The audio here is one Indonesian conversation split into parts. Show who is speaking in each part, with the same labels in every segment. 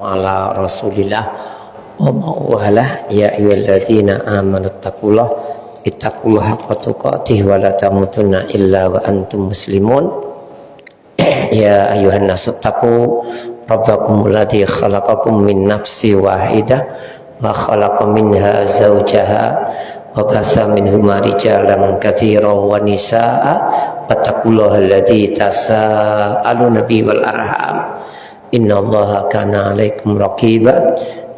Speaker 1: Ala Rasulillah wa ma'walah ya ayyuhalladzina amanu taqullaha ittaqullaha haqqa tuqatih wa la tamutunna illa wa antum muslimun. Ya ayyuhan nasu taqu rabbakumul ladzi khalaqakum min nafsin wahidah wa khalaqa minha zawjaha wa batha minhuma rijalan katsiran wa nisaa wattaqullaha alladzi tasaaluna bihi wal arham innallaha kana 'alaikum raqiba.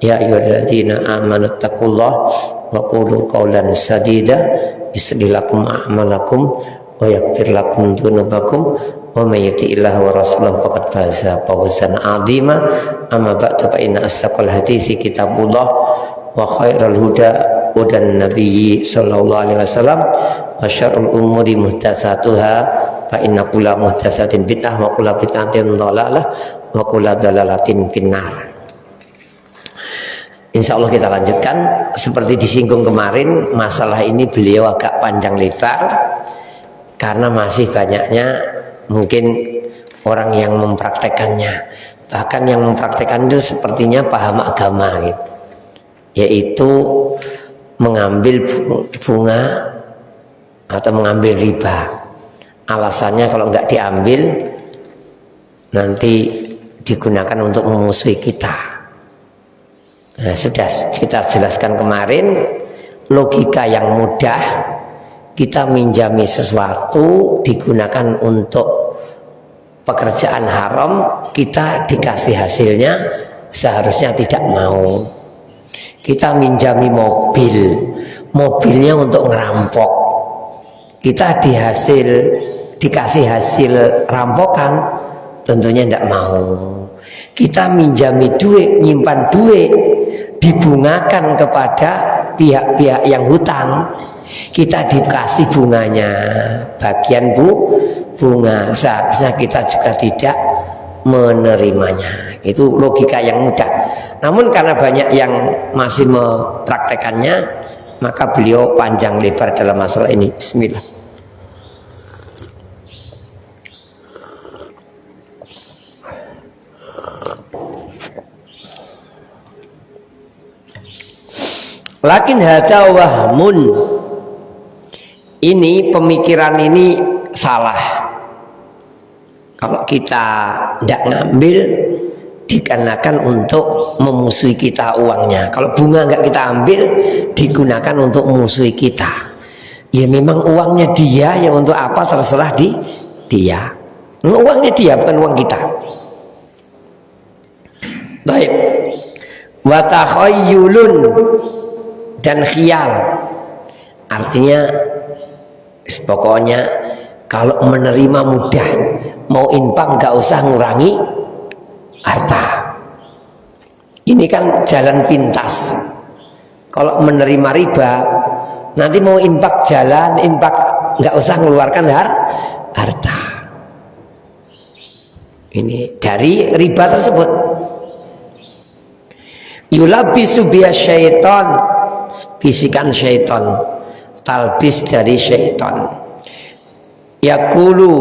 Speaker 1: Ya ayyuhalladzina amanu taqullaha wa qulu qawlan sadida yuslih lakum a'malakum wa yaghfir lakum dzunubakum wa may yuti'illaha wa rasulahu faqad faza fawzan 'azima. Amma ba'du fa inna asdaqal hadithi kitabullah wa khairal huda hudan nabiyyi sallallahu alaihi wasallam wa syarrul umuri muhdatsatuha fa inna kulla muhdatsatin bid'ah wa kulla bid'atin dhalalah wa kulla dhalalatin finnar. Insyaallah kita lanjutkan seperti disinggung kemarin. Masalah ini beliau agak panjang lebar karena masih banyaknya mungkin orang yang mempraktekannya, bahkan yang mempraktekan itu sepertinya paham agama gitu, yaitu mengambil bunga atau mengambil riba. Alasannya kalau nggak diambil nanti digunakan untuk memusuhi kita. Nah, sudah kita jelaskan kemarin, logika yang mudah, kita minjami sesuatu digunakan untuk pekerjaan haram, kita dikasih hasilnya, seharusnya tidak mau. Kita minjami mobil, mobilnya untuk ngerampok, kita dikasih hasil rampokan, tentunya tidak mau. Kita minjami duit, nyimpan duit, dibungakan kepada pihak-pihak yang hutang, kita dikasih bunganya, bagian bunga, seharusnya kita juga tidak menerimanya. Itu logika yang mudah. Namun karena banyak yang masih mempraktekannya, maka beliau panjang lebar dalam masalah ini. Bismillah. Lakin hada wahmun, ini pemikiran ini salah. Kalau kita tidak ngambil, dikarenakan untuk memusuhi kita uangnya. Kalau bunga nggak kita ambil, digunakan untuk memusuhi kita. Ya memang uangnya dia, ya untuk apa terserah dia. Uangnya dia, bukan uang kita. Baik. Wa takhayyulun, dan khiyal, artinya pokoknya kalau menerima mudah, mau infak nggak usah ngurangi harta. Ini kan jalan pintas. Kalau menerima riba, nanti mau infak jalan, infak nggak usah mengeluarkan harta. Ini dari riba tersebut. Yulabisu biya syaitan, bisikan syaitan, talbis dari syaitan. Yaqulu,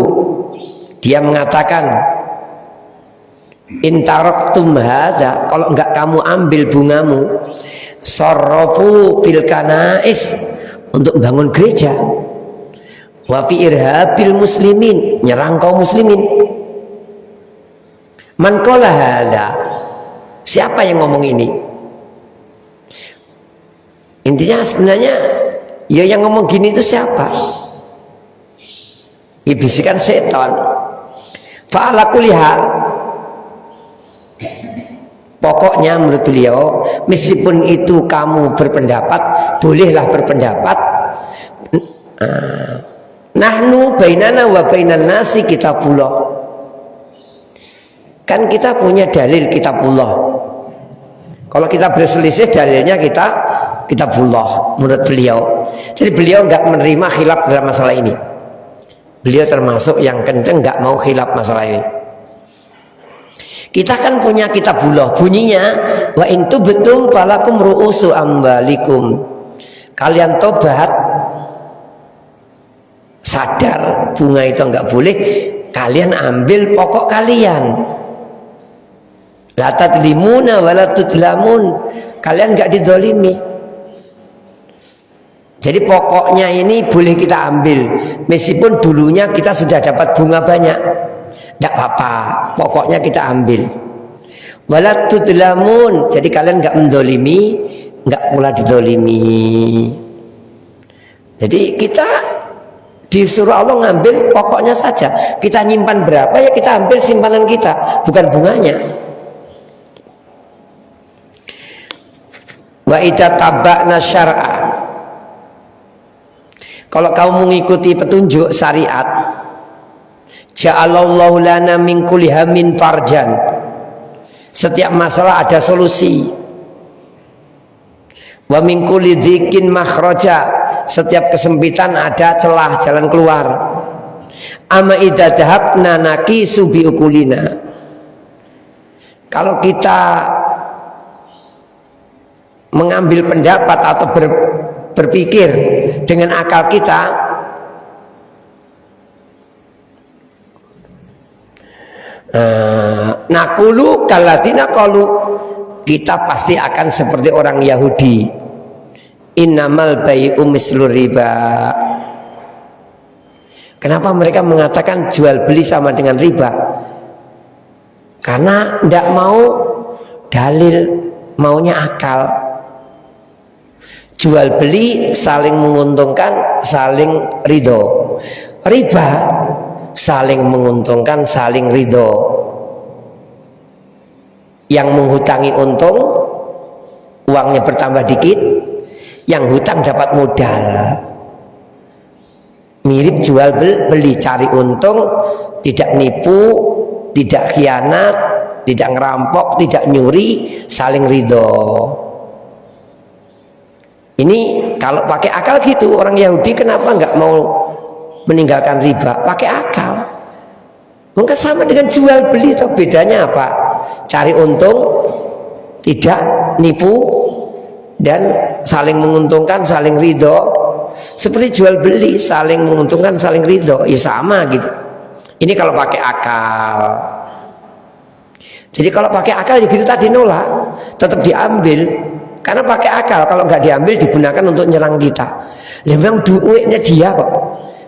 Speaker 1: dia mengatakan, intaraktum hadza, kalau enggak kamu ambil bungamu, sarrafu fil kanais, untuk bangun gereja, wa fi irhabil muslimin, nyerang kaum muslimin. Man qala hadza, siapa yang ngomong ini? Intinya sebenarnya ya yang ngomong gini itu siapa? Ya bisikan setan. Fa'ala kulli hal, pokoknya menurut beliau, meskipun itu kamu berpendapat, bolehlah berpendapat. Nahnu bainana wa bainan nasi kitabullah. Kan kita punya dalil kitabullah. Kalau kita berselisih, dalilnya kitabullah menurut beliau. Jadi beliau nggak menerima khilaf dalam masalah ini. Beliau termasuk yang kenceng nggak mau khilaf masalah ini. Kita kan punya kitabullah, bunyinya wa in tubtum falakum ru'usu ambalikum. Kalian tobat, sadar bunga itu nggak boleh, kalian ambil pokok kalian. La tadlimuna wa la tudlamun. Kalian enggak dizalimi. Jadi pokoknya ini boleh kita ambil, meskipun dulunya kita sudah dapat bunga banyak, tidak apa-apa, pokoknya kita ambil. Wala tudlamun, jadi kalian nggak mendolimi, nggak pula didolimi. Jadi kita disuruh Allah ngambil pokoknya saja. Kita nyimpan berapa ya kita ambil simpanan kita, bukan bunganya. Wa idza tabakna syar'a, kalau kamu mengikuti petunjuk syariat, ja'alallahu lana min kulli hammin farjan. Setiap masalah ada solusi. Wa min kulli dzikin makhraja. Setiap kesempitan ada celah jalan keluar. Amma idza dhahabna naqisu bi ukulina. Kalau kita mengambil pendapat atau berpikir dengan akal kita, nakulu kalatina qalu, kita pasti akan seperti orang Yahudi. Innamal bai'u mislur riba. Kenapa mereka mengatakan jual beli sama dengan riba? Karena tidak mau dalil, maunya akal. Jual beli saling menguntungkan, saling ridho. Riba saling menguntungkan, saling ridho. Yang menghutangi untung, uangnya bertambah dikit. Yang hutang dapat modal. Mirip jual beli, cari untung, tidak nipu, tidak khianat, tidak ngerampok, tidak nyuri, saling ridho. Ini kalau pakai akal gitu, orang Yahudi kenapa nggak mau meninggalkan riba? Pakai akal. Mungkin sama dengan jual beli, atau bedanya apa? Cari untung, tidak nipu, dan saling menguntungkan, saling ridho. Seperti jual beli, saling menguntungkan, saling ridho, ya sama gitu. Ini kalau pakai akal. Jadi kalau pakai akal ya gitu tadi nolak, tetap diambil. Karena pakai akal, kalau nggak diambil digunakan untuk nyerang kita. Ya memang duitnya dia kok.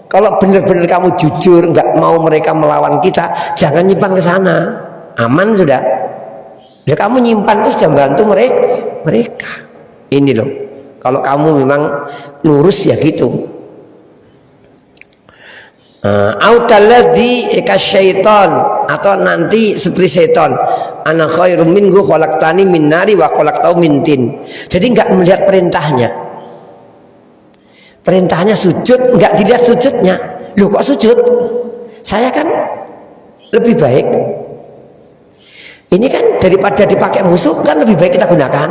Speaker 1: Kalau benar-benar kamu jujur, nggak mau mereka melawan kita, jangan nyimpan ke sana. Aman sudah. Ya kamu nyimpan itu sudah bantu mereka. Ini loh. Kalau kamu memang lurus ya gitu. Aukalladzi ikasyaiton, atau nanti seperti setan, ana khairum minhu khalaqtani min nari wa khalaqtahu min tin. Jadi enggak melihat perintahnya. Perintahnya sujud, enggak dilihat sujudnya. Loh kok sujud? Saya kan lebih baik. Ini kan daripada dipakai musuh kan lebih baik kita gunakan.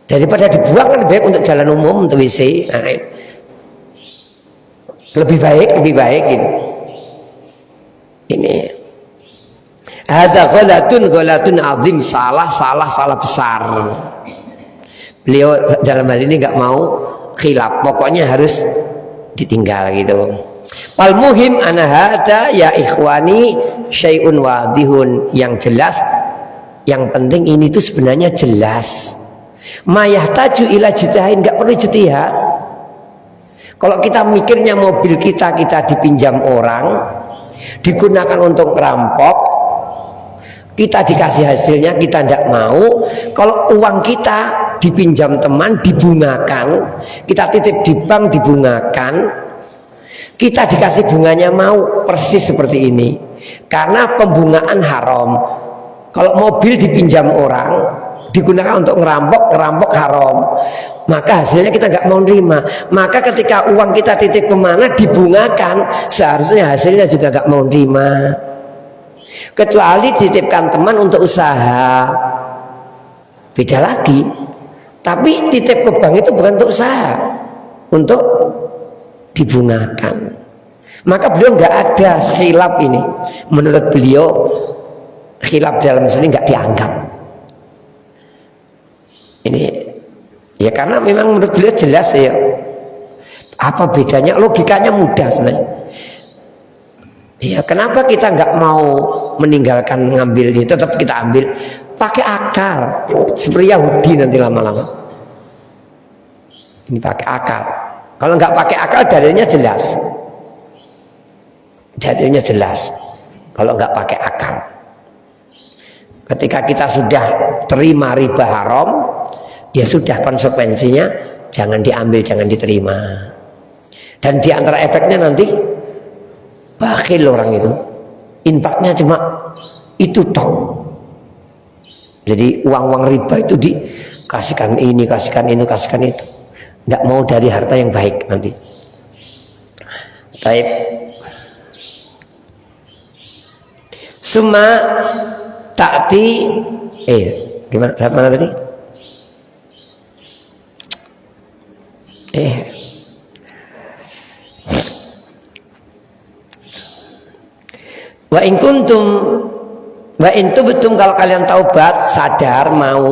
Speaker 1: Daripada dibuang kan lebih baik untuk jalan umum, untuk WC. Lebih baik gitu. Ini ada ghalatun azim, salah besar. Beliau dalam hal ini nggak mau khilaf, pokoknya harus ditinggal gitu. Wal muhim ana hada ya ikhwani syai'un wadihun, yang jelas, yang penting ini tuh sebenarnya jelas. Mayahtaju ila jitihain, nggak perlu jitihad. Kalau kita mikirnya mobil kita dipinjam orang, digunakan untuk perampok, kita dikasih hasilnya, kita tidak mau. Kalau uang kita dipinjam teman, dibungakan, kita titip di bank, dibungakan, kita dikasih bunganya, mau persis seperti ini. Karena pembungaan haram. Kalau mobil dipinjam orang, digunakan untuk ngerampok haram, maka hasilnya kita nggak mau nerima. Maka ketika uang kita titip kemana, dibungakan, seharusnya hasilnya juga nggak mau nerima. Kecuali dititipkan teman untuk usaha, beda lagi. Tapi titip ke bank itu bukan untuk usaha, untuk dibungakan. Maka beliau nggak ada khilaf ini. Menurut beliau khilaf dalam sini nggak dianggap. Ini ya karena memang menurut beliau jelas ya. Apa bedanya? Logikanya mudah sebenarnya. Ya kenapa kita nggak mau meninggalkan ngambil ini, tetap kita ambil pakai akal seperti Yahudi nanti lama-lama. Ini pakai akal. Kalau nggak pakai akal dalilnya jelas. Dalilnya jelas. Kalau nggak pakai akal. Ketika kita sudah terima riba haram, ya sudah konsekuensinya jangan diambil, jangan diterima. Dan di antara efeknya nanti bakhil orang itu. Infaknya cuma itu toh. Jadi uang-uang riba itu dikasihkan ini, kasihkan itu, kasihkan itu. Nggak mau dari harta yang baik nanti. Baik. Summa ta'ti gimana? Mana tadi? Wa in tubtum, kalau kalian taubat, sadar mau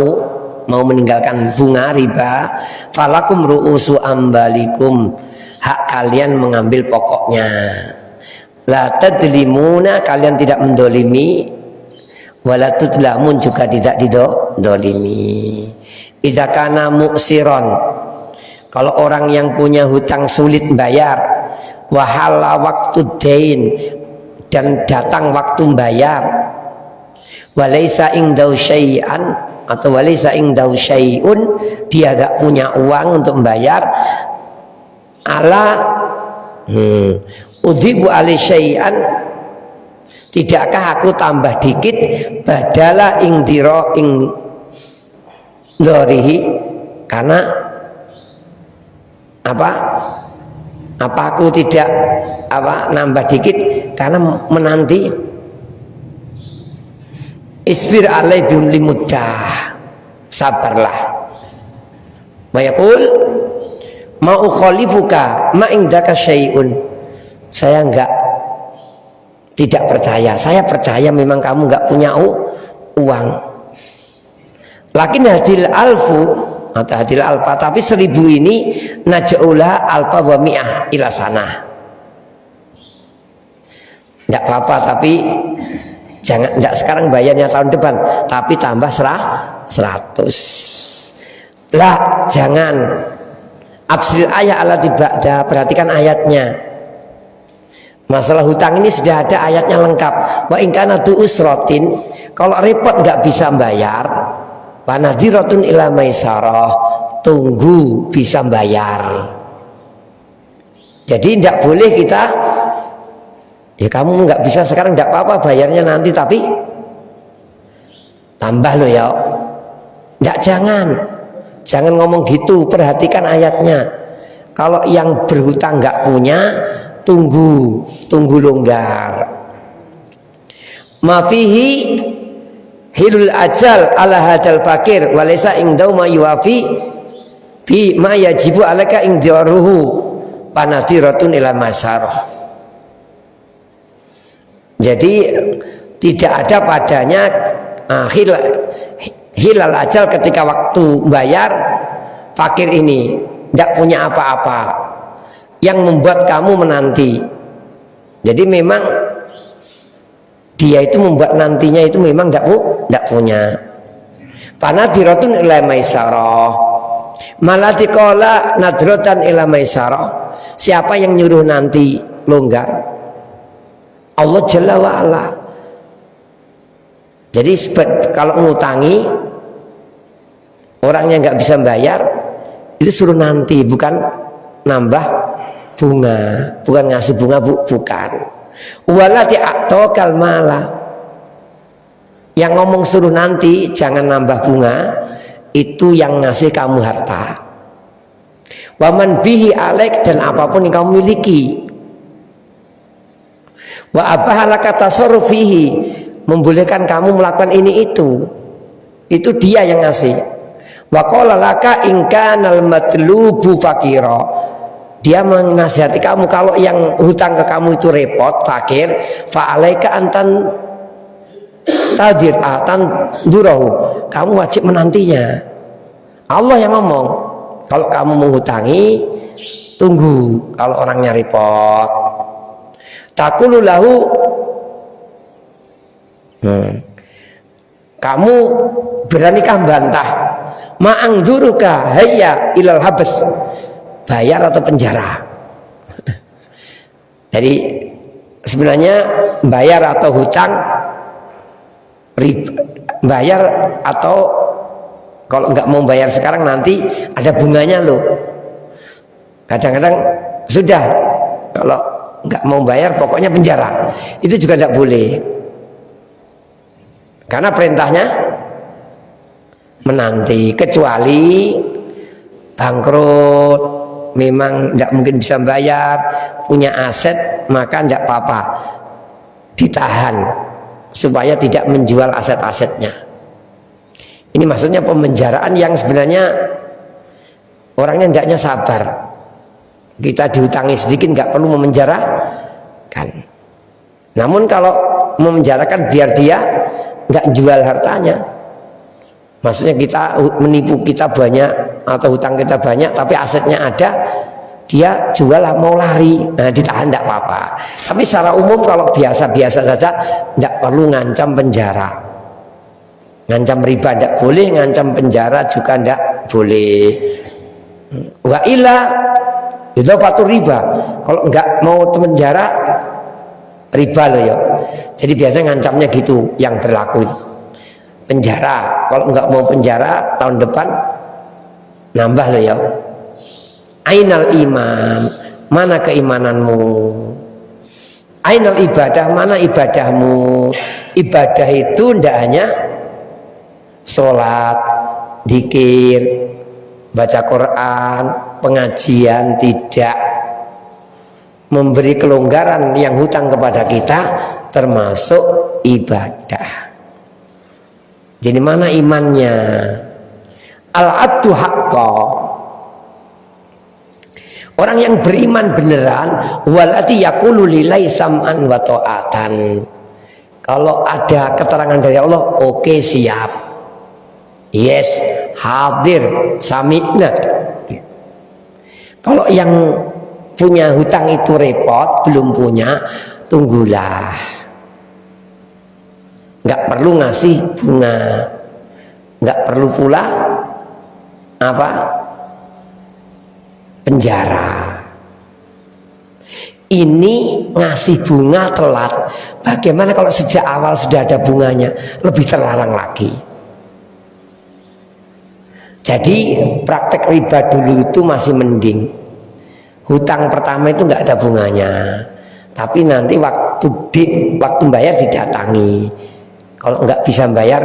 Speaker 1: meninggalkan bunga riba, falakum ru'usu ambalikum, hak kalian mengambil pokoknya. La tadlimuna, kalian tidak mendolimi, wala tudlamun, juga tidak didolimi. Idza kana muksiron, kalau orang yang punya hutang sulit bayar, wahala waktu dain, dan datang waktu bayar, walaysa indau syai'an, atau walaysa indau syai'un, dia gak punya uang untuk membayar, ala udhibu alai syai'an, tidakkah aku tambah dikit badala ingdiro ingdorihi, karena apa aku tidak nambah dikit karena menanti. Isbir alai bilimuddah, sabarlah. Wa yaqul ma ukhalifuka ma indaka syai'un, saya tidak percaya, saya percaya memang kamu nggak punya uang. Lakin hadil alfu atau hadil alfa, tapi 1000 ini naj'ula alfa wa mi'ah ila sana. Enggak apa-apa, tapi jangan, enggak sekarang bayarnya tahun depan, tapi tambah 100. Lah, jangan. Absil ayat ala tiba'da, perhatikan ayatnya. Masalah hutang ini sudah ada ayatnya lengkap. Wa in kana du usratin, kalau repot enggak bisa bayar, wa nadhiratun ila maisarah, tunggu bisa bayar. Jadi tidak boleh kita, ya kamu nggak bisa sekarang, nggak apa-apa, bayarnya nanti, tapi tambah lo ya. Nggak, jangan ngomong gitu. Perhatikan ayatnya. Kalau yang berhutang nggak punya, tunggu longgar. Mafihi hilul ajal ala hadal fakir walaysa indau ma yuwafi fi ma yajibu alaka ingdaruhu panadiratun ila masyarah. Jadi tidak ada padanya hilal ajal, ketika waktu bayar fakir ini tidak punya apa-apa yang membuat kamu menanti. Jadi memang dia itu membuat nantinya itu memang tidak punya. Panadiratun ila maisarah, malah dikola nadratan ila maisarah. Siapa yang nyuruh nanti longgar? Allah Jalla wa'ala. Jadi kalau ngutangi orang yang nggak bisa bayar, itu suruh nanti, bukan nambah bunga, bukan ngasih bunga, bukan. Walati a'tokal mala, yang ngomong suruh nanti jangan nambah bunga, itu yang ngasih kamu harta. Waman bihi alek, dan apapun yang kamu miliki. Wa abahalaka tasarrufihi, membolehkan kamu melakukan ini itu dia yang ngasih. Wa qala laka in kanal matlubu fakira, dia menasihati kamu kalau yang hutang ke kamu itu repot, fakir, fa'alaika antan tadir atan durahu, kamu wajib menantinya. Allah yang ngomong, kalau kamu menghutangi, tunggu kalau orangnya repot. Taqulu lahu Kamu beranikah bantah? Ma'angduruka hayya ilal habes, bayar atau penjara. Jadi sebenarnya bayar atau hutang, bayar atau kalau nggak mau bayar sekarang nanti ada bunganya loh. Kadang-kadang sudah, kalau nggak mau bayar pokoknya penjara, itu juga tidak boleh. Karena perintahnya menanti, kecuali bangkrut, memang tidak mungkin bisa bayar, punya aset, maka tidak apa-apa, ditahan supaya tidak menjual aset-asetnya. Ini maksudnya pemenjaraan yang sebenarnya orangnya hendaknya sabar. Kita dihutangi sedikit nggak perlu memenjarakan. Namun kalau memenjarakan biar dia nggak jual hartanya, maksudnya kita menipu kita banyak atau hutang kita banyak tapi asetnya ada, dia jual mau lari, nah ditahan tidak apa-apa. Tapi secara umum kalau biasa-biasa saja tidak perlu ngancam penjara, ngancam riba tidak boleh, ngancam penjara juga tidak boleh. Wa illa itu patuh riba, kalau nggak mau penjara riba loh ya. Jadi biasanya ngancamnya gitu yang berlaku itu. Penjara, kalau nggak mau penjara tahun depan nambah loh ya. Ainal iman, mana keimananmu? Ainal ibadah, mana ibadahmu? Ibadah itu tidak hanya sholat, dzikir, baca Quran, pengajian, tidak. Memberi kelonggaran yang hutang kepada kita termasuk ibadah. Jadi mana imannya? Al-addu haqqa, orang yang beriman beneran, walati yaqulu lillahi sam'an wa ta'atan. Kalau ada keterangan dari Allah, oke, siap, yes, hadir, sami'na. Kalau yang punya hutang itu repot, belum punya, tunggulah. Nggak perlu ngasih bunga, nggak perlu pula apa, penjara. Ini ngasih bunga telat, bagaimana kalau sejak awal sudah ada bunganya? Lebih terlarang lagi. Jadi praktek riba dulu itu masih mending. Hutang pertama itu nggak ada bunganya, tapi nanti waktu bayar didatangi. Kalau nggak bisa bayar,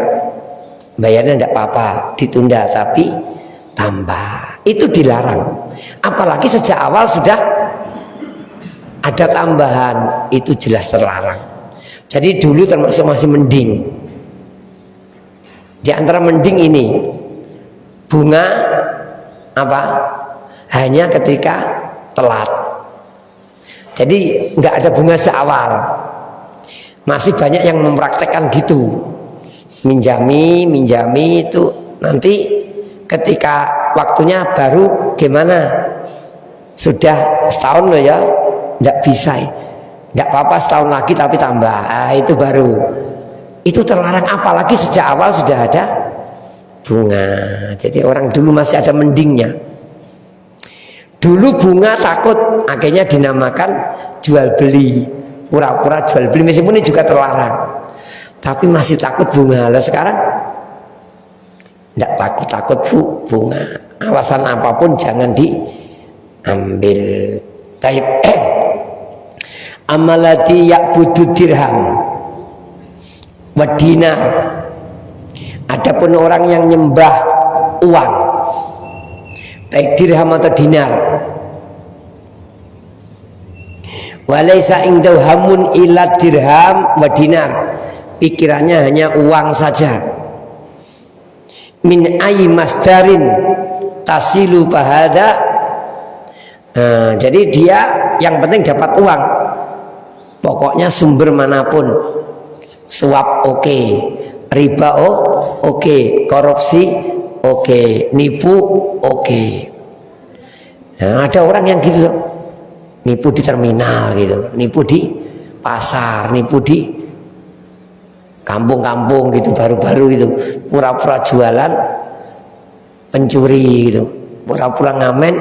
Speaker 1: bayarnya tidak apa-apa, ditunda, tapi tambah. Itu dilarang. Apalagi sejak awal sudah ada tambahan, itu jelas terlarang. Jadi dulu termasuk masih mending. Di antara mending ini, bunga apa? Hanya ketika telat. Jadi nggak ada bunga seawal. Masih banyak yang mempraktekkan gitu, minjami itu nanti ketika waktunya baru gimana, sudah setahun loh ya, nggak bisa, nggak apa-apa setahun lagi tapi tambah, itu baru, itu terlarang. Apalagi sejak awal sudah ada bunga. Jadi orang dulu masih ada mendingnya. Dulu bunga takut, akhirnya dinamakan jual beli, pura-pura jual beli, meskipun ini juga terlarang, tapi masih takut bunga. Lah sekarang tidak takut bunga, alasan apapun jangan diambil. Taib. Amalati ya'budu dirham wa dinar. Adapun orang yang nyembah uang, baik dirham atau dinar, walaysa indau hamun illa dirham wa dinar, pikirannya hanya uang saja. Min ayi masdarin tasilu bahada, jadi dia yang penting dapat uang, pokoknya sumber manapun. Suap oke, riba oke, korupsi oke, nipu oke. Nah, ada orang yang gitu, nipu di terminal gitu, nipu di pasar, nipu di kampung-kampung gitu baru-baru itu pura-pura jualan pencuri gitu, pura-pura ngamen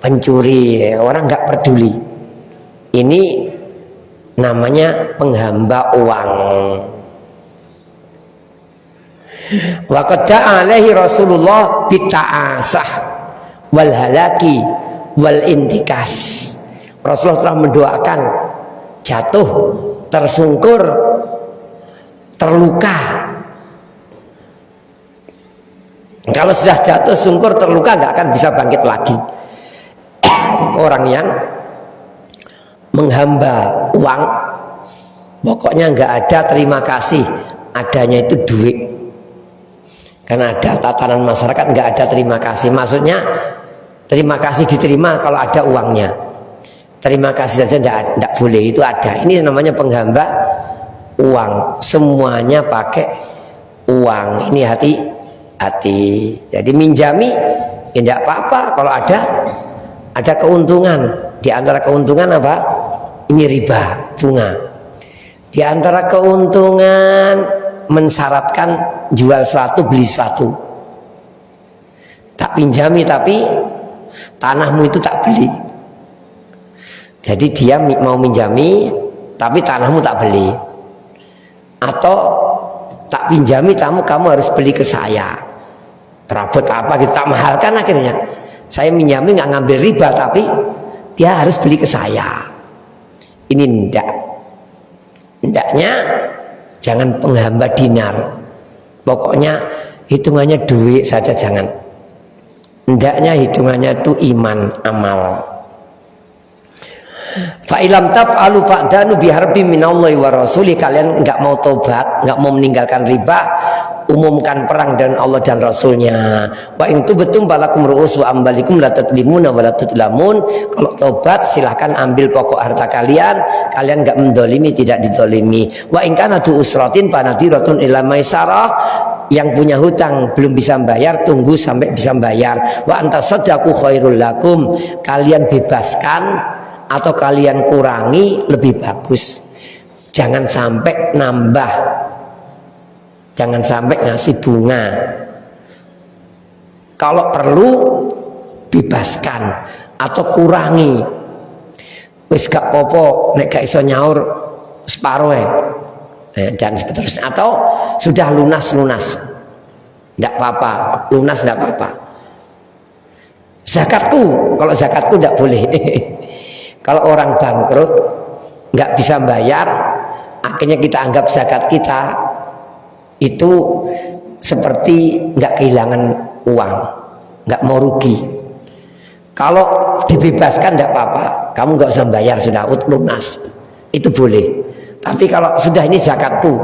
Speaker 1: pencuri, orang nggak peduli. Ini namanya penghamba uang. Wa qad alaihi Rasulullah bita'asah wal halaki wal intikas. Rasulullah telah mendoakan jatuh, tersungkur, terluka. Kalau sudah jatuh, sungkur, terluka nggak akan bisa bangkit lagi. Orang yang menghamba uang, pokoknya nggak ada terima kasih, adanya itu duit. Karena ada tatanan masyarakat nggak ada terima kasih. Maksudnya terima kasih diterima kalau ada uangnya. Terima kasih saja tidak boleh, itu ada. Ini namanya penghamba uang. Semuanya pakai uang. Ini hati-hati. Jadi minjami tidak apa-apa kalau ada keuntungan. Di antara keuntungan apa? Ini riba, bunga. Di antara keuntungan mensyaratkan jual suatu beli suatu. Tak pinjami tapi tanahmu itu tak beli. Jadi dia mau minjami tapi tanahmu tak beli. Atau tak pinjami kamu harus beli ke saya. Perabot apa gitu, tak mahalkan akhirnya. Saya minjami nggak ngambil riba tapi dia harus beli ke saya. Ini ndaknya jangan penghamba dinar. Pokoknya hitungannya duit saja jangan. Ndaknya hitungannya itu iman, amal. Fa ilam taf'alu fa'danu biharbi minallahi wa rasuli. Kalian enggak mau tobat, enggak mau meninggalkan riba, umumkan perang dan Allah dan Rasulnya. Wa in tubtum balakum ru'usu ambalikum la tatlimuna wa la tutlamun. Kalau tobat silahkan ambil pokok harta kalian, kalian enggak mendolimi, tidak didolimi. Wa in kana tu usratin fanadiratun ila maisarah. Yang punya hutang belum bisa bayar, tunggu sampai bisa bayar. Wa antasaddaqu khairul lakum. Kalian bebaskan atau kalian kurangi lebih bagus. Jangan sampai nambah, jangan sampai ngasih bunga. Kalau perlu bebaskan atau kurangi. Wis gak popo nek gak iso nyaur separuh dan seterusnya. Atau sudah lunas ndak apa-apa, lunas ndak apa-apa. Zakatku, kalau zakatku ndak boleh. Kalau orang bangkrut nggak bisa bayar, akhirnya kita anggap zakat kita itu seperti nggak kehilangan uang, nggak mau rugi. Kalau dibebaskan nggak apa-apa, kamu nggak usah bayar, sudah lunas, itu boleh. Tapi kalau sudah ini zakatku,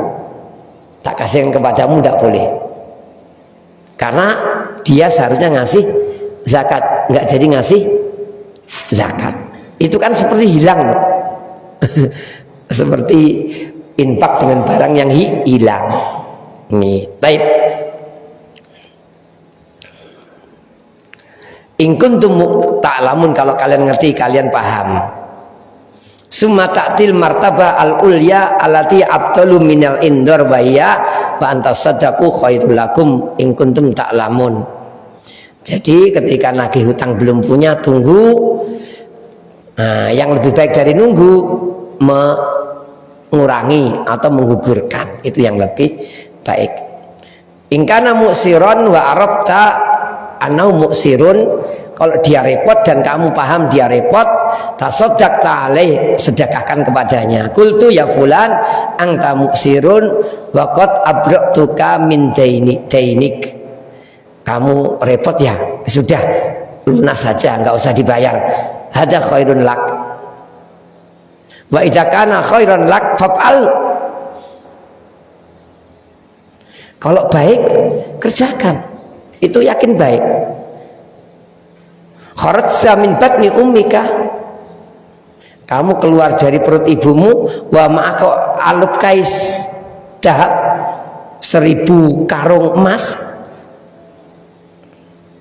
Speaker 1: tak kasihkan kepadamu, nggak boleh. Karena dia seharusnya ngasih zakat, nggak jadi ngasih zakat. Itu kan seperti hilang. Seperti infak dengan barang yang hilang. Nih, taib. In kuntum ta'lamun, kalau kalian ngerti, kalian paham. Summa ta'til martabah al-ulya allati abtalu minal indor wa hiya wa antasaddaqu khairul lakum in kuntum ta'lamun. Jadi ketika nagih hutang belum punya, tunggu. Nah, yang lebih baik dari nunggu, mengurangi atau menggugurkan, itu yang lebih baik. In kana mu'siron wa arafta anau mu'sirun, kalau dia repot dan kamu paham dia repot, tasaddaq ta'alai, sedekahkan kepadanya. Qultu ya fulan anta mu'sirun wa qad abra'tuka min dainik. Kamu repot ya, sudah lunas saja, enggak usah dibayar. Hada khairun lak. Wa idza kana khairan lak fa'al. Kalau baik kerjakan, itu yakin baik. Kharajta min batni ummika, kamu keluar dari perut ibumu, wa ma'aka aluf kais dahab, 1000 karung emas,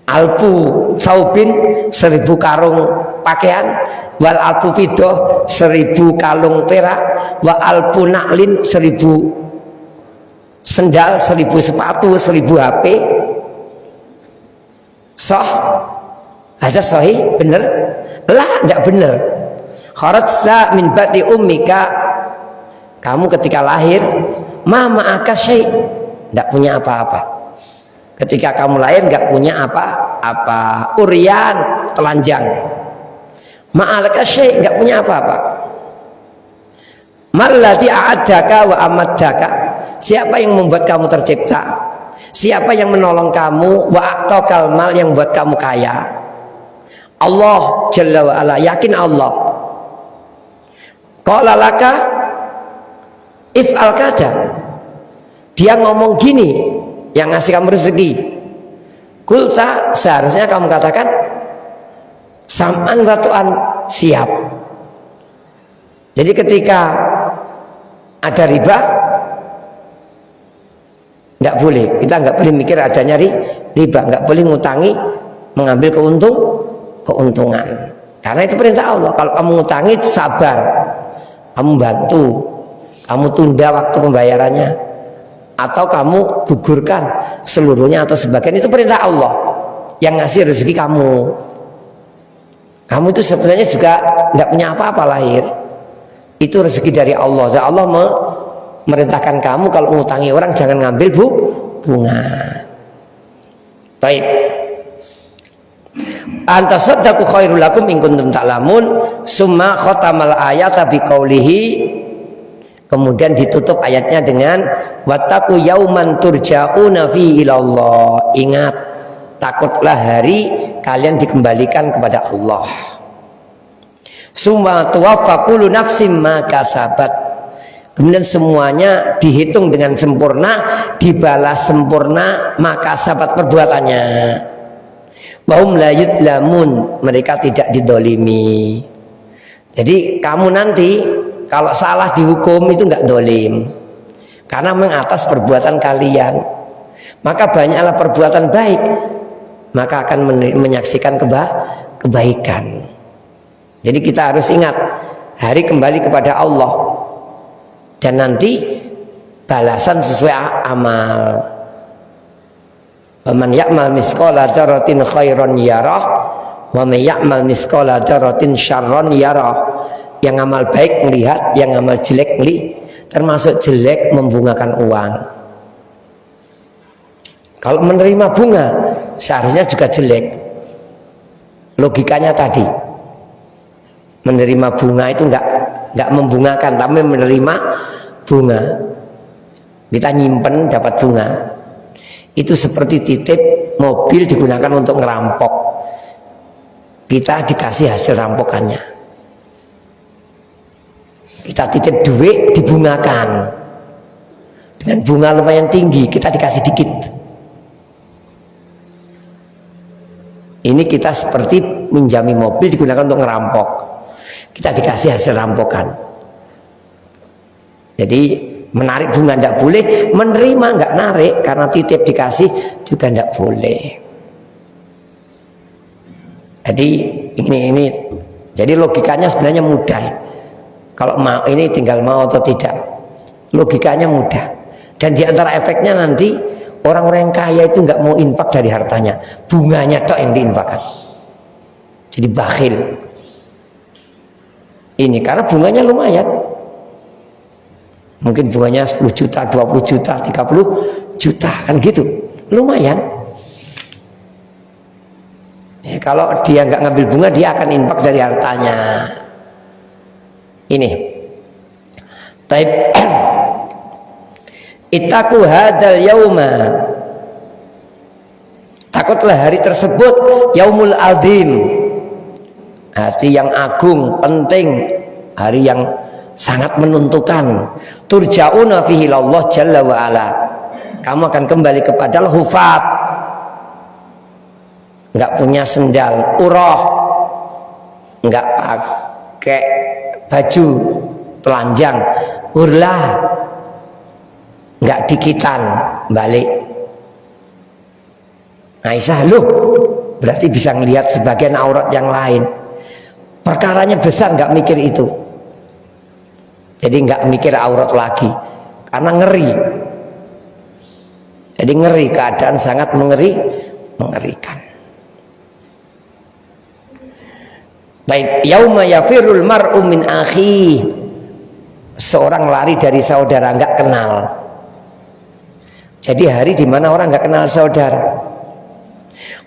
Speaker 1: alfu saubin, 1000 karung pakaian, wal alfu fidoh, 1000 kalung perak, wa alfu naklin, 1000 sendal, 1000 sepatu, 1000 HP. Sah? Ada sahih? Bener? Lah, tidak bener. Kharajta min batni ummika, kamu ketika lahir ma ma'aka syai', tidak punya apa-apa. Ketika kamu lahir nggak punya apa-apa, uryan, telanjang. Ma'alaka syai', nggak punya apa-apa. Malladzi a'addaka wa amaddaka, siapa yang membuat kamu tercipta, siapa yang menolong kamu, wa a'taqal mal, yang membuat kamu kaya? Allah Jalla wa ala, yakin Allah. Qala laka if'al kada, dia ngomong gini, yang ngasih kamu rezeki. Kulta, seharusnya kamu katakan sam'an wa tu'an, siap. Jadi ketika ada riba, nggak boleh, kita nggak boleh mikir adanya riba, nggak boleh ngutangi mengambil keuntungan, karena itu perintah Allah. Kalau kamu ngutangi, sabar, kamu bantu, kamu tunda waktu pembayarannya, atau kamu gugurkan seluruhnya atau sebagian, itu perintah Allah yang ngasih rezeki kamu. Kamu itu sebenarnya juga tidak punya apa-apa lahir, itu rezeki dari Allah. Jadi Allah merintahkan kamu kalau ngutangi orang jangan ngambil bunga. Baik. Antasaddaqu khairul lakum in kuntum ta'lamun. Summa khatamal ayata biqaulihi, kemudian ditutup ayatnya dengan wattaqu yauman turja'una fi ilallah. Ingat, takutlah hari kalian dikembalikan kepada Allah. Summa tuwaffa kullu nafsim ma kasabat, kemudian semuanya dihitung dengan sempurna, dibalas sempurna maka sahabat perbuatannya. Wahum la yudlamun, mereka tidak didolimi. Jadi kamu nanti kalau salah dihukum itu enggak dolim, karena mengatas perbuatan kalian. Maka banyaklah perbuatan baik, maka akan menyaksikan kebaikan. Jadi kita harus ingat, hari kembali kepada Allah, dan nanti balasan sesuai amal. Waman ya'mal misqala dzarratin khairan yarah, wa may ya'mal misqala dzarratin syarran yarah. Yang amal baik melihat, yang amal jelek termasuk jelek membungakan uang. Kalau menerima bunga seharusnya juga jelek. Logikanya tadi, menerima bunga itu enggak membungakan, tapi menerima bunga. Kita nyimpen dapat bunga, itu seperti titip mobil digunakan untuk ngerampok, kita dikasih hasil rampokannya. Kita titip duit dibungakan dengan bunga lumayan tinggi, kita dikasih dikit. Ini kita seperti minjami mobil digunakan untuk ngerampok, kita dikasih hasil rampokan. Jadi menarik bunga tidak boleh, menerima nggak narik, karena titip dikasih juga tidak boleh. Jadi ini jadi logikanya sebenarnya mudah. Kalau mau ini tinggal mau atau tidak, logikanya mudah. Dan diantara efeknya nanti orang-orang yang kaya itu nggak mau infak dari hartanya, bunganya tok yang diinfakkan. Jadi bakhil. Ini karena bunganya lumayan. Mungkin bunganya 10 juta, 20 juta, 30 juta, kan gitu, lumayan. Ya, kalau dia nggak ngambil bunga, dia akan infak dari hartanya. Ini taib. Ittaqu hadzal yauma, takutlah hari tersebut, yaumul azim, hari yang agung, penting, hari yang sangat menentukan. Turja'una fihi Allah Jalla wa ala, kamu akan kembali kepada hufat, nggak punya sendal, urah, nggak pakai baju telanjang, urlah, nggak dikitan, balik. Aisyah, loh, berarti bisa ngelihat sebagian aurat yang lain. Perkaranya besar, nggak mikir itu. Jadi nggak mikir aurat lagi, karena ngeri. Jadi ngeri, keadaan sangat mengerikan. Baik, yauma yafirul mar'u min akhi. Seorang lari dari saudara, nggak kenal. Jadi hari di mana orang nggak kenal saudara.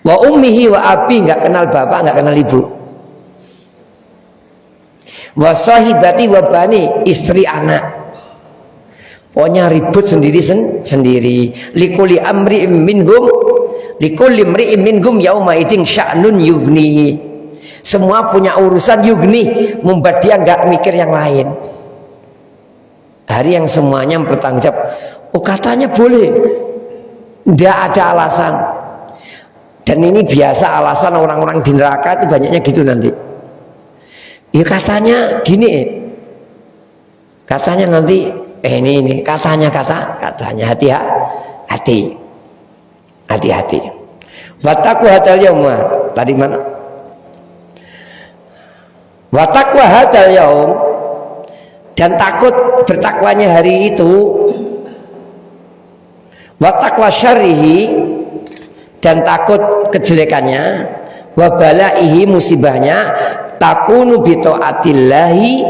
Speaker 1: Wa ummihi wa abi, nggak kenal bapak, nggak kenal ibu. Wa sahibati wa bani, istri anak. Pokoknya ribut sendiri. Likulli amri'im minhum, likulli imri'im minhum yauma idin sya'nun yughni. Semua punya urusan yughni, membuat dia nggak mikir yang lain. Hari yang semuanya bertanggung jawab. Oh katanya boleh, nggak ada alasan. Dan ini biasa alasan orang-orang di neraka itu banyaknya gitu nanti. Ya katanya gini, katanya nanti. Ini katanya hati-hati. Wattaqu hadzal yauma. Tadi mana? Wattaqu hadzal yaum, dan takut bertakwanya hari itu. Wattaqwa syarrihi, dan takut kejelekannya. Wabalaihi, musibahnya. Takunu bi taatillahi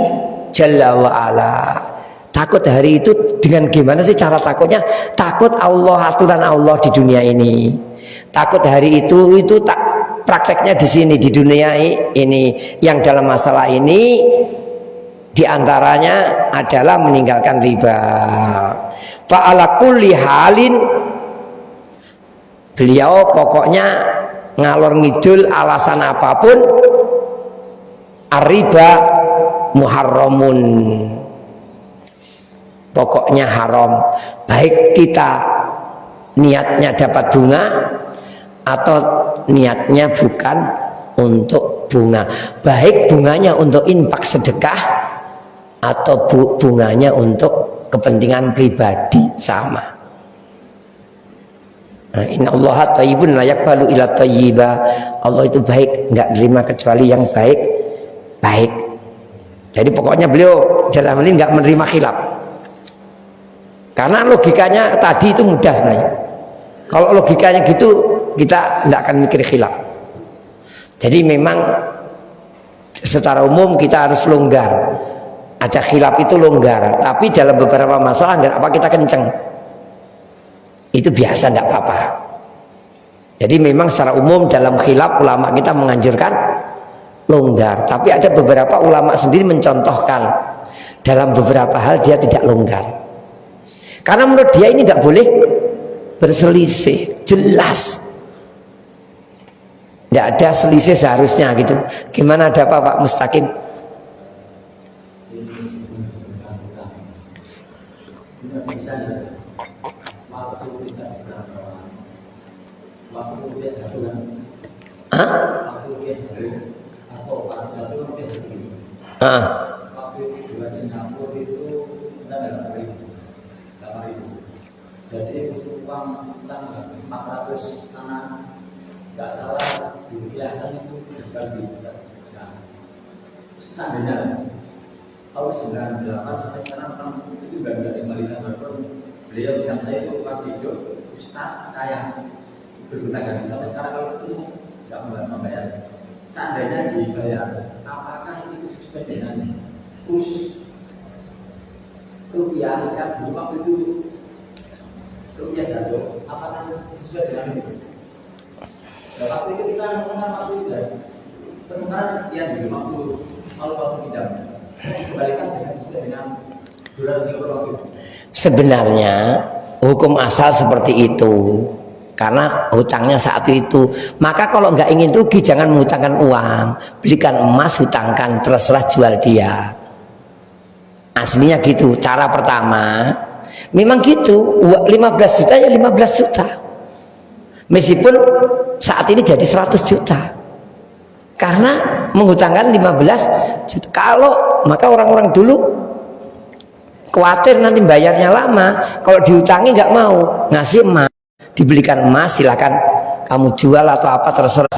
Speaker 1: jalla wa ala. Takut hari itu dengan gimana sih cara takutnya? Takut Allah, aturan Allah di dunia ini. Takut hari itu prakteknya di sini, di dunia ini. Yang dalam masalah ini diantaranya adalah meninggalkan riba. Fa'ala kulli halin, beliau pokoknya ngalor ngidul alasan apapun, ar-riba muharramun, pokoknya haram. Baik kita niatnya dapat bunga atau niatnya bukan untuk bunga, baik bunganya untuk infak sedekah atau bunganya untuk kepentingan pribadi, sama. Nah, innallaha thayyibun la yaqbalu illa thayyiba. Allah itu baik, nggak terima kecuali yang baik. Jadi pokoknya beliau dalam ini nggak menerima khilaf. Karena logikanya tadi itu mudah sebenarnya. Kalau logikanya gitu, kita tidak akan mikir khilaf. Jadi memang secara umum kita harus longgar. Ada khilaf itu longgar, tapi dalam beberapa masalah nggak apa kita kenceng. Itu biasa, tidak apa-apa. Jadi memang secara umum dalam khilaf ulama kita menganjurkan longgar. Tapi ada beberapa ulama sendiri mencontohkan dalam beberapa hal dia tidak longgar. Karena menurut dia ini tidak boleh berselisih, jelas. Tidak ada selisih seharusnya gitu. Gimana, ada apa Pak Mustaqim?
Speaker 2: Jadi uang utang 400 anak nggak salah dirupiahkan itu dibagi. Nah, seandainya tahun 98 sampai sekarang kan itu nggak dikembalikan walaupun beliau bilang saya itu waktu hidup Ustaz kaya berhutang ganti sampai sekarang kalau ketemu nggak membayar. Seandainya dibayar, apakah itu sesuai dengan kurs rupiah yang dulu waktu itu rupiah jatuh, apakah sesuai dengan itu? Nah, waktu itu kita mengenal waktu itu penukaran sekian di waktu pinjam kembalikan dengan sesuai dengan durasi waktu itu.
Speaker 1: Sebenarnya hukum asal seperti itu, karena hutangnya saat itu. Maka kalau nggak ingin rugi jangan menghutangkan uang, belikan emas, hutangkan, terserah jual dia. Aslinya gitu. Cara pertama memang gitu, 15 juta ya 15 juta. Meskipun saat ini jadi 100 juta. Karena menghutangkan 15 juta. Kalau maka orang-orang dulu khawatir nanti bayarnya lama. Kalau dihutangi nggak mau, ngasih emas, dibelikan emas, silakan kamu jual atau apa terserah.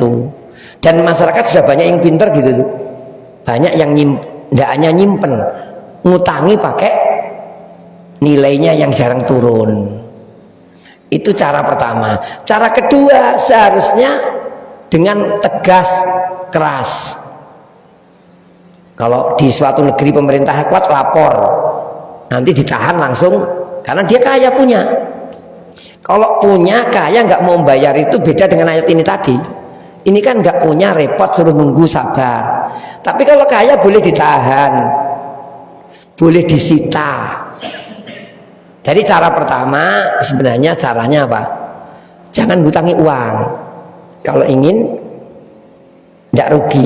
Speaker 1: Dan masyarakat sudah banyak yang pinter gitu tuh. Banyak yang tidak hanya nyimpen, ngutangi pakai nilainya yang jarang turun. Itu cara pertama. Cara kedua seharusnya dengan tegas, keras. Kalau di suatu negeri pemerintah kuat, lapor, nanti ditahan langsung karena dia kaya punya. Kalau punya kaya nggak mau bayar itu beda dengan ayat ini tadi. Ini kan nggak punya, repot, suruh nunggu, sabar. Tapi kalau kaya boleh ditahan, boleh disita. Jadi cara pertama sebenarnya caranya apa? Jangan ngutangi uang. Kalau ingin tidak rugi.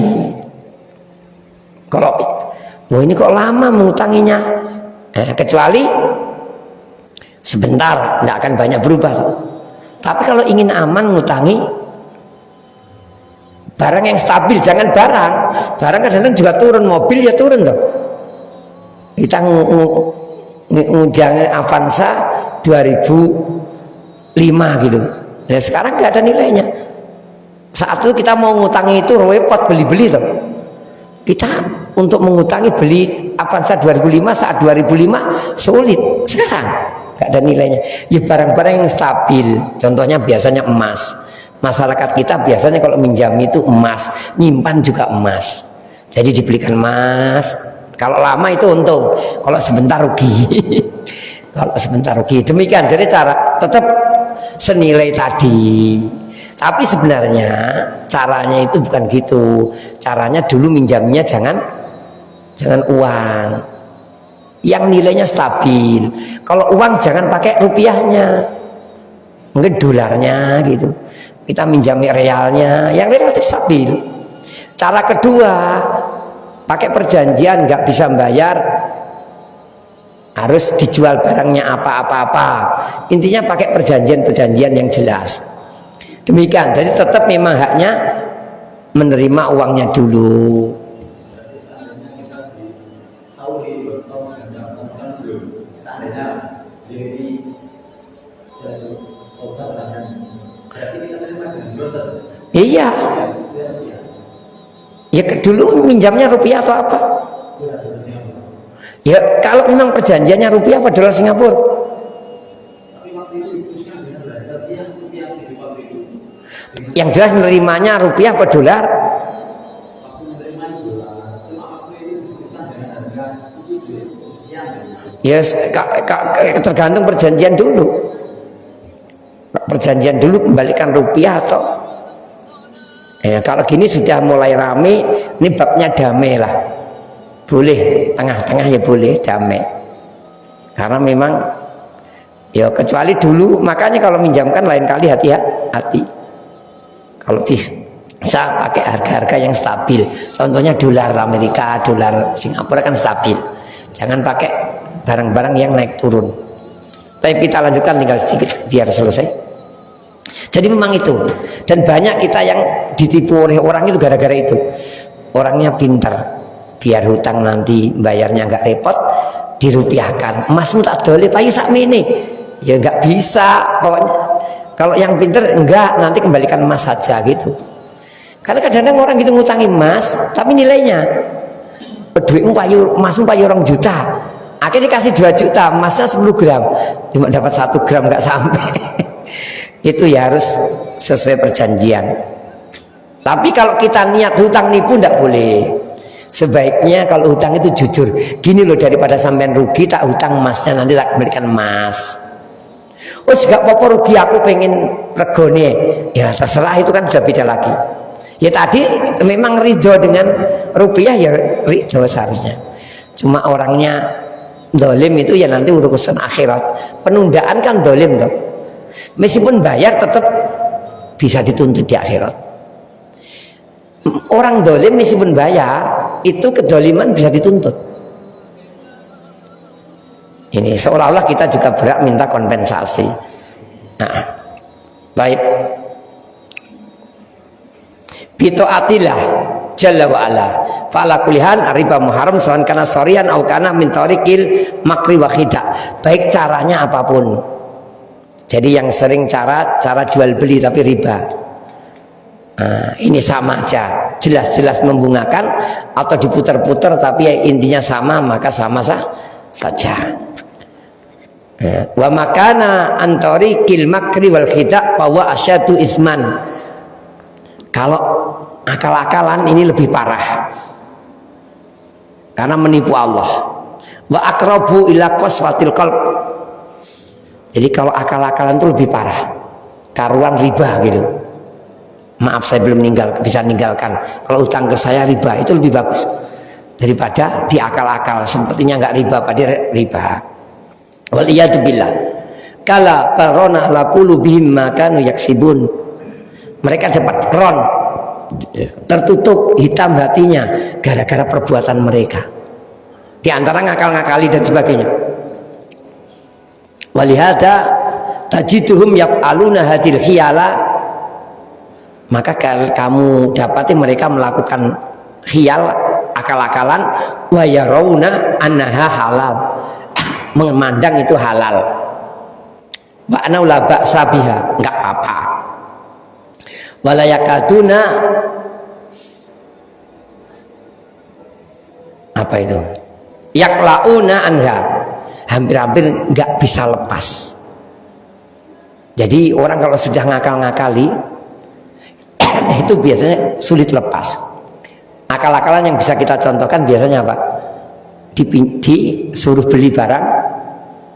Speaker 1: Kalau ini kok lama mengutanginya, kecuali sebentar, tidak akan banyak berubah. Tapi kalau ingin aman ngutangi barang yang stabil, jangan barang kadang-kadang juga turun, mobil ya turun tuh. Kita ngundang Avanza 2005 gitu. Nah sekarang nggak ada nilainya. Saat itu kita mau ngutangi itu repot, beli-beli tuh. Kita untuk mengutangi beli Avanza 2005 saat 2005 sulit. Sekarang nggak ada nilainya. Ya barang-barang yang stabil. Contohnya biasanya emas. Masyarakat kita biasanya kalau minjam itu emas, nyimpan juga emas. Jadi dibelikan emas. Kalau lama itu untung, kalau sebentar rugi. Kalau sebentar rugi. Demikian. Jadi cara tetap senilai tadi. Tapi sebenarnya caranya itu bukan gitu. Caranya dulu minjamnya jangan uang yang nilainya stabil. Kalau uang jangan pakai rupiahnya, mungkin dolarnya gitu. Kita minjami realnya yang relatif stabil. Cara kedua, pakai perjanjian, nggak bisa bayar, harus dijual barangnya apa-apa. Intinya pakai perjanjian yang jelas. Demikian. Jadi tetap memang haknya menerima uangnya dulu. Iya. Ya dulu minjamnya rupiah atau apa? Ya kalau memang perjanjiannya rupiah apa dolar Singapura? Yang jelas menerimanya rupiah apa dolar? Yes, tergantung perjanjian dulu. Perjanjian dulu kembalikan rupiah atau kalau gini sudah mulai rame, ini babnya damai lah. Boleh, tengah-tengah ya boleh damai. Karena memang ya kecuali dulu, makanya kalau minjamkan lain kali hati-hati. Kalau bisa pakai harga-harga yang stabil. Contohnya dolar Amerika, dolar Singapura kan stabil. Jangan pakai barang-barang yang naik turun. Tapi kita lanjutkan tinggal sedikit biar selesai. Jadi memang itu. Dan banyak kita yang ditipu oleh orang itu gara-gara itu. Orangnya pintar. Biar hutang nanti bayarnya nggak repot, dirupiahkan. Emasmu tak boleh payu sak mene. Ya nggak bisa. Pokoknya kalau yang pintar enggak, nanti kembalikan emas saja gitu. Karena kadang-kadang orang gitu ngutangi emas, tapi nilainya duitmu payu, emasmu payu 2 juta. Akhirnya dikasih 2 juta, emasnya 10 gram. Cuma dapat 1 gram nggak sampai. Itu ya harus sesuai perjanjian. Tapi kalau kita niat hutang nipu tidak boleh. Sebaiknya kalau hutang itu jujur. Gini loh, daripada sampean rugi tak hutang emasnya, nanti tak kembalikan emas. Oh gak apa-apa rugi, aku pengen regone. Ya terserah, itu kan sudah beda lagi. Ya tadi memang ridho dengan rupiah, ya ridho seharusnya. Cuma orangnya dolim itu ya nanti urusan akhirat. Penundaan kan dolim toh. Meskipun bayar tetap bisa dituntut di akhirat. Orang dolim meskipun bayar itu kedoliman bisa dituntut. Ini seolah-olah kita juga berhak minta kompensasi. Nah, baik. Bitoatillah jalla wa ala. Fala kulihan riba muharram sawan kana sorian au kana min tariqil makri wa khida. Baik caranya apapun. Jadi yang sering cara jual beli tapi riba. Nah, ini sama aja, jelas-jelas membungakan atau diputar-putar tapi intinya sama, maka sama saja. Wa makana antori kil makri wal khida' bahwa asyadu isman. Kalau akal-akalan ini lebih parah karena menipu Allah. Wa akrabu ila qaswatil qalb. Jadi kalau akal-akalan itu lebih parah, karuan riba gitu. Maaf saya belum bisa meninggalkan. Kalau utang ke saya riba itu lebih bagus daripada di akal-akal. Sepertinya nggak riba, pada riba. Waliyadu billah. Kala parona ala qulubihim ma kanu yaksibun. Mereka dapat ron, tertutup hitam hatinya gara-gara perbuatan mereka. Di antara ngakal-ngakali dan sebagainya. Walihada tajiduhum yaf'aluna hadil hiyala. Maka kamu dapati mereka melakukan khiyal, akal-akalan, wa yarawna annaha halal. Memandang itu halal. Wa anau la ba'sa biha, enggak apa-apa. Wala yakaduna, apa itu? Yaklauna anha, hampir-hampir nggak bisa lepas. Jadi orang kalau sudah ngakal-ngakali itu biasanya sulit lepas. Akal-akalan yang bisa kita contohkan biasanya apa? Disuruh beli barang,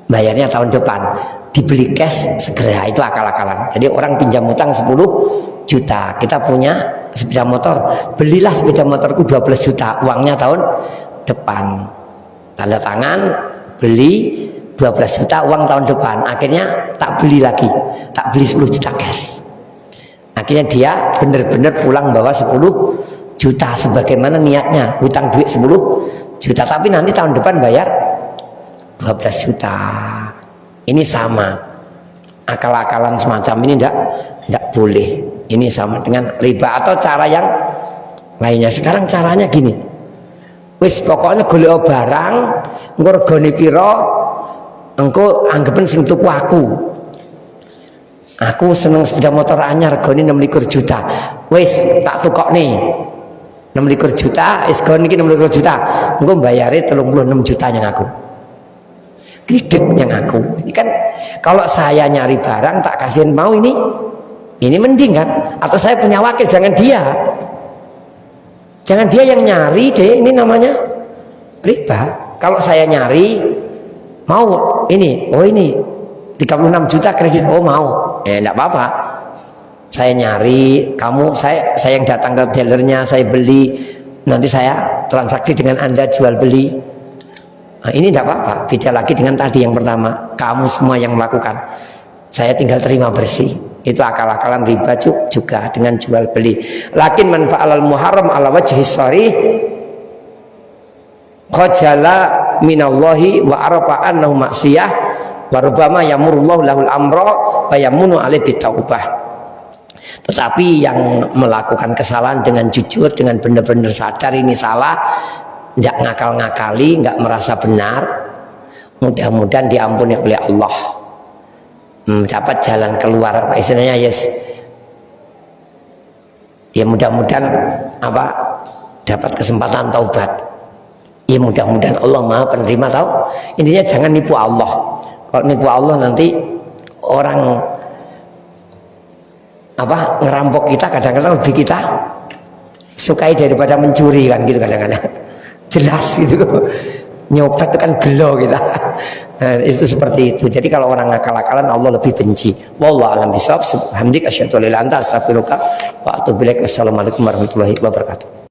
Speaker 1: bayarnya tahun depan, dibeli cash segera, itu akal-akalan. Jadi orang pinjam utang 10 juta, kita punya sepeda motor, belilah sepeda motorku 12 juta, uangnya tahun depan. Tanda tangan, beli 12 juta, uang tahun depan. Akhirnya tak beli lagi, tak beli 10 juta cash. Akhirnya dia benar-benar pulang bawa 10 juta sebagaimana niatnya, hutang duit 10 juta, tapi nanti tahun depan bayar 12 juta. Ini sama, akal-akalan semacam ini tidak boleh. Ini sama dengan riba atau cara yang lainnya. Sekarang caranya gini, wis pokoknya golek barang engko regane pira, engko anggapen sing tuku aku. Aku seneng sepeda motor anyar regane 26 juta. Wis tak tukokne 26 juta, wis gon iki 26 juta. Engko bayare 36 juta yang aku. Kredit yang aku. Ini kan kalau saya nyari barang tak kasihin mau ini mending kan? Atau saya punya wakil, jangan dia. Jangan dia yang nyari deh, ini namanya riba. Kalau saya nyari mau ini, oh ini 36 juta kredit, oh mau, enggak apa-apa. Saya nyari, saya yang datang ke dealernya, saya beli, nanti saya transaksi dengan Anda jual beli. Nah, ini enggak apa-apa. Beda lagi dengan tadi yang pertama, kamu semua yang melakukan, saya tinggal terima bersih. Itu akal-akalan riba juga dengan jual beli. Lakin manfa'alal muharram ala wajhi sharih khajala minallahi wa arafa annahu maksiyah wa rubbama yamurullahu lahul amra wa yamunu alaihi bitaubah. Tetapi yang melakukan kesalahan dengan jujur, dengan benar-benar sadar ini salah, tidak ngakal-ngakali, nggak merasa benar, mudah-mudahan diampuni oleh Allah. Dapat jalan keluar, istilahnya yes. Ya mudah-mudahan dapat kesempatan taubat. Ya mudah-mudahan Allah Maha penerima tahu. Intinya jangan nipu Allah. Kalau nipu Allah nanti orang ngerampok kita, kadang-kadang lebih kita sukai daripada mencuri kan gitu kadang-kadang. Jelas gitu. Nyopet itu kan gelo kita. Nah, itu seperti itu. Jadi kalau orang ngakal-akalan Allah lebih benci. Wallahu a'lam bishawab. Subhanaka asyhadu an la ilaha illa anta astaghfiruka wa atubu ilaik. Wassalamualaikum warahmatullahi wabarakatuh.